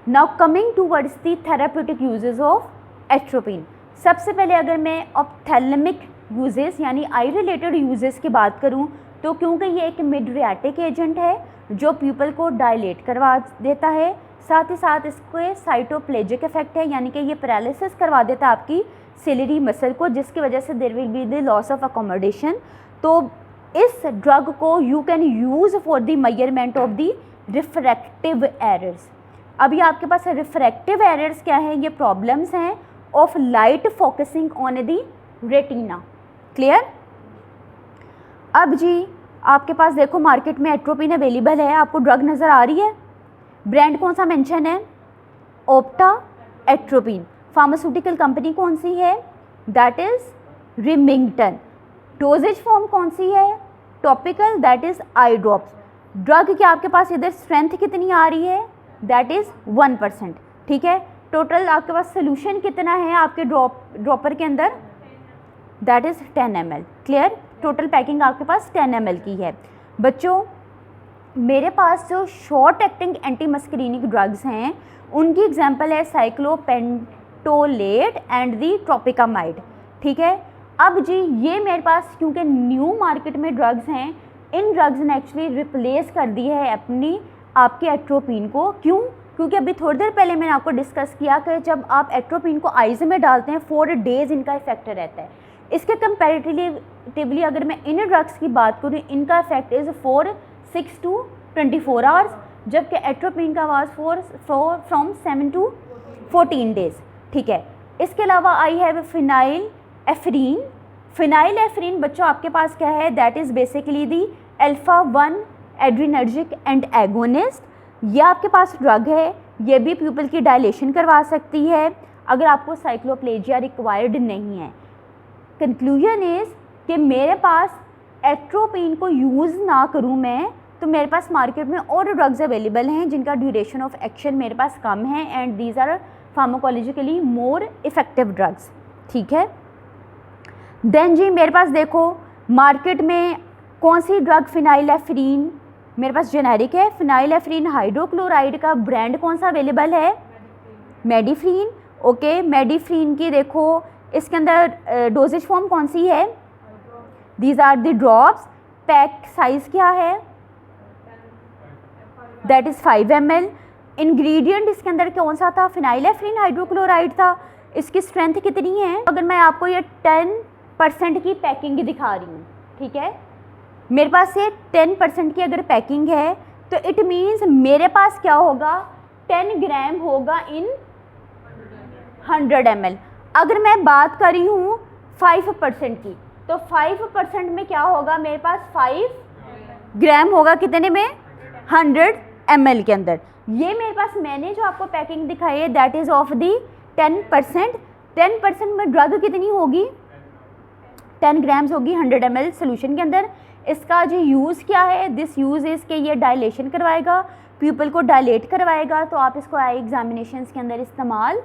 Now coming towards the therapeutic uses of atropine. सबसे पहले अगर मैं ऑप्थेल्मिक यूजेस यानी आई रिलेटेड यूजेस की बात करूं तो क्योंकि ये एक मिडरियाटिक एजेंट है जो प्यूपल को डायलेट करवा देता है, साथ ही साथ इसके साइटोप्लेजिक इफेक्ट है यानी कि ये पैरालिसिस करवा देता है आपकी सिलरी मसल को, जिसकी वजह से there will be the loss of accommodation. तो इस ड्रग को you can use for the measurement of the refractive errors. अभी आपके पास रिफ्रैक्टिव एरर्स क्या है? ये प्रॉब्लम्स हैं of light focusing on the retina. Clear? अब जी आपके पास देखो मार्केट में एट्रोपिन अवेलेबल है, आपको ड्रग नज़र आ रही है, ब्रांड कौन सा मेंशन है? ओप्टा एट्रोपिन। फार्मास्यूटिकल कंपनी कौन सी है? That is Remington. Doses form कौन सी है? Topical, that is eye drops. Drug की आपके पास इधर स्ट्रेंथ कितनी आ रही है? That is 1%। ठीक है, टोटल आपके पास सोल्यूशन कितना है आपके ड्रॉपर के अंदर? That is 10 ml। Clear? Total packing आपके पास 10 ml की है। बच्चों मेरे पास जो शॉर्ट एक्टिंग एंटी मस्करीनिक ड्रग्स हैं उनकी एग्जांपल है साइक्लोपेंटोलेट एंड दी ट्रोपिकामाइड। ठीक है, अब जी ये मेरे पास क्योंकि न्यू मार्केट में ड्रग्स हैं, इन ड्रग्स ने एक्चुअली रिप्लेस कर दी है अपनी आपके एट्रोपिन को। क्यों? क्योंकि अभी थोड़ी देर पहले मैंने आपको डिस्कस किया कि जब आप एट्रोपिन को आइज़ में डालते हैं 4 days इनका इफेक्ट रहता है। इसके कंपैरेटिवली अगर मैं इन ड्रग्स की बात करूँ, इनका इफेक्ट इज़ 6 to 24 hours, जबकि एट्रोपिन का वाज फ्रॉम 7 to 14 days। ठीक है, इसके अलावा आई हैव फिनाइल एफ्रीन। फिनाइल एफ्रीन बच्चों आपके पास क्या है? That is basically the अल्फा-1 adrenergic and agonist. ये आपके पास ड्रग है, ये भी प्यूपल की डायलेशन करवा सकती है अगर आपको साइक्लोप्लेजिया रिक्वायर्ड नहीं है। कंक्लूजन इज़ कि मेरे पास एट्रोपिन को यूज़ ना करूँ मैं तो मेरे पास मार्केट में और ड्रग्स अवेलेबल हैं जिनका ड्यूरेशन ऑफ एक्शन मेरे पास कम है and these are pharmacologically more effective drugs. ठीक है, देन जी मेरे पास देखो मार्केट में कौन सी ड्रग? फिनाइलेफ्रीन मेरे पास जेनेरिक है। फिनाइलेफ्रीन हाइड्रोक्लोराइड का ब्रांड कौन सा अवेलेबल है? मेडिफ्रीन। ओके, मेडिफ्रीन की देखो इसके अंदर डोजेज फॉर्म कौन सी है? These are the drops. Pack size क्या है? That is 5 ml। इंग्रेडिएंट इसके अंदर कौन सा था? फिनाइलेफ्रीन हाइड्रोक्लोराइड था। इसकी स्ट्रेंथ कितनी है? अगर मैं आपको ये 10% की पैकिंग दिखा रही हूँ, ठीक है, मेरे पास ये 10% की अगर पैकिंग है तो इट मीन्स मेरे पास क्या होगा? 10 ग्राम होगा इन 100 ml। अगर मैं बात कर रही हूँ 5% की तो 5% में क्या होगा? मेरे पास 5 ग्राम होगा कितने में? 100 ml के अंदर। ये मेरे पास मैंने जो आपको पैकिंग दिखाई है दैट इज़ ऑफ दी 10%। 10% में ड्रग कितनी होगी? 10 ग्राम्स होगी 100 ml सोल्यूशन के अंदर। इसका जो यूज़ क्या है? दिस यूज़ इज़ के ये डायलेशन करवाएगा, प्यूपल को डायलेट करवाएगा, तो आप इसको आई एग्जामिनेशंस के अंदर इस्तेमाल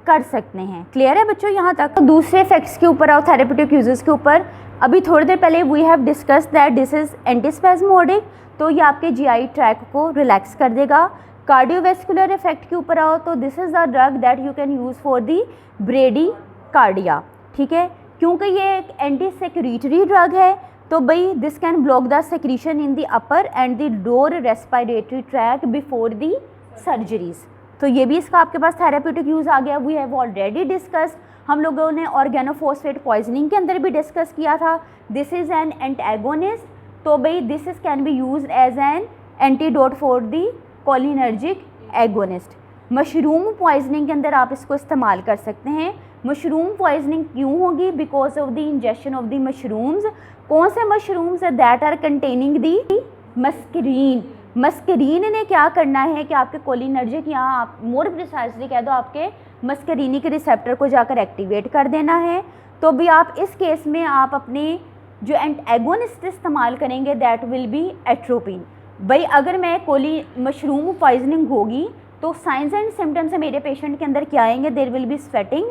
कर सकते हैं। क्लियर है बच्चों यहाँ तक? तो दूसरे इफेक्ट्स के ऊपर और थेरेप्यूटिक यूजेस के ऊपर अभी थोड़ी देर पहले we have discuss that this is antispasmodic, तो ये आपके जीआई ट्रैक को रिलैक्स कर देगा। कार्डियोवैस्कुलर इफेक्ट के ऊपर आओ तो this is the drug that you can use for the bradycardia. ठीक है, क्योंकि ये एक एंटी सेक्रेटरी ड्रग है तो भाई this can block the secretion in the upper and the lower respiratory tract before the surgeries. तो ये भी इसका आपके पास थेरेप्यूटिक यूज़ आ गया। वी हैव ऑलरेडी डिस्कस, हम लोगों ने ऑर्गेनोफॉस्फेट पॉइजनिंग के अंदर भी डिस्कस किया था। दिस इज़ एन एंटागोनिस्ट, तो भाई this is can be use as an antidote for the cholinergic agonist. Mushroom poisoning के अंदर आप इसको इस्तेमाल कर सकते हैं। मशरूम पॉइजनिंग क्यों होगी? Because of the injection of the mushrooms. कौन से mushrooms that are containing the muscarine. Muscarine ने क्या करना है कि आपके कोलिनर्जिक या आप मोर प्रिसाइजली कह दो आपके मस्करीनिक रिसेप्टर को जाकर एक्टिवेट कर देना है। तो भी आप इस केस में आप अपने जो एंटागोनिस्ट इस्तेमाल करेंगे दैट विल बी एट्रोपिन। भाई अगर मैं मशरूम पॉइजनिंग होगी तो साइंस एंड सिम्टम्स मेरे पेशेंट के अंदर क्या आएंगे? There will be sweating,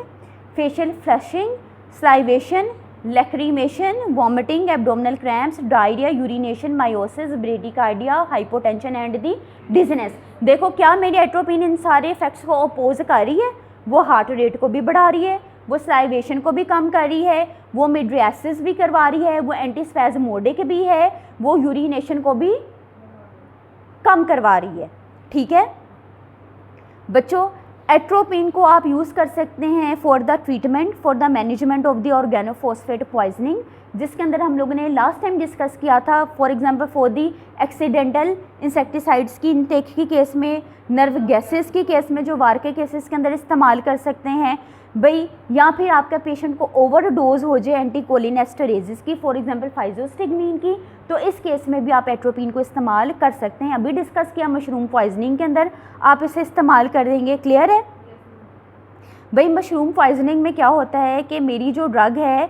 facial flushing, salivation, lacrimation, vomiting, abdominal cramps, diarrhoea, urination, miosis, bradycardia, hypotension and the dizziness. देखो क्या मेरी एट्रोपिन इन सारे इफेक्ट्स को अपोज कर रही है, वो हार्ट रेट को भी बढ़ा रही है, वो सलाइवेशन को भी कम कर रही है, वो मिड्रियासिस भी करवा रही है, वो एंटीस्पैज़मोडिक भी है, वो यूरिनेशन को भी कम करवा रही है। ठीक है बच्चों, एट्रोपिन को आप यूज़ कर सकते हैं for the treatment, for the management of the organophosphate poisoning, जिसके अंदर हम लोगों ने लास्ट टाइम डिस्कस किया था। For example for the accidental insecticides की इनटेक की केस में, नर्व गैसेस की केस में जो वार के केसेस के अंदर इस्तेमाल कर सकते हैं भाई, या फिर आपका पेशेंट को ओवरडोज हो जाए एंटीकोलिनेस्टरेजिस की, फॉर एग्जांपल फाइजोस्टिग्मीन की, तो इस केस में भी आप एट्रोपिन को इस्तेमाल कर सकते हैं। अभी डिस्कस किया मशरूम पॉइजनिंग के अंदर आप इसे इस्तेमाल कर देंगे। क्लियर है भाई? मशरूम पॉइजनिंग में क्या होता है कि मेरी जो ड्रग है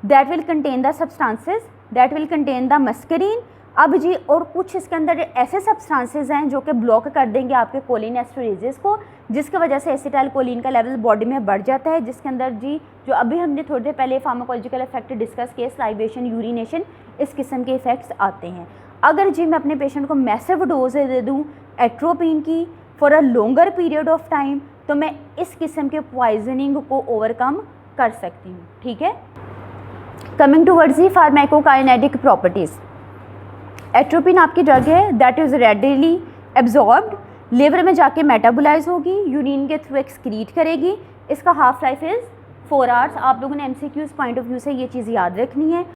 that will contain the substances that will contain the Mascarene. अब जी और कुछ इसके अंदर ऐसे सब्सटेंसेस हैं जो कि ब्लॉक कर देंगे आपके कोलिनेस्टरेजेस को, जिसकी वजह से एसिटाइल कोलिन का लेवल बॉडी में बढ़ जाता है, जिसके अंदर जी जो अभी हमने थोड़ी देर पहले फार्माकोलॉजिकल इफेक्ट डिस्कस किए, स्लाइवेशन, यूरिनेशन, इस किस्म के इफेक्ट्स आते हैं। अगर जी मैं अपने पेशेंट को मैसिव डोज दे दूँ एट्रोपिन की for a longer period of time, तो मैं इस किस्म के पॉइजनिंग को ओवरकम कर सकती हूँ। ठीक है, coming towards the pharmacokinetic properties. Atropine आपकी ड्रग है that is readily absorbed, liver में जाके मेटाबोलाइज होगी, यूरिन के थ्रू एक्सक्रीट करेगी। इसका हाफ लाइफ इज़ 4 आवर्स। आप लोगों ने एमसीक्यूज़ पॉइंट ऑफ व्यू से ये चीज़ याद रखनी है।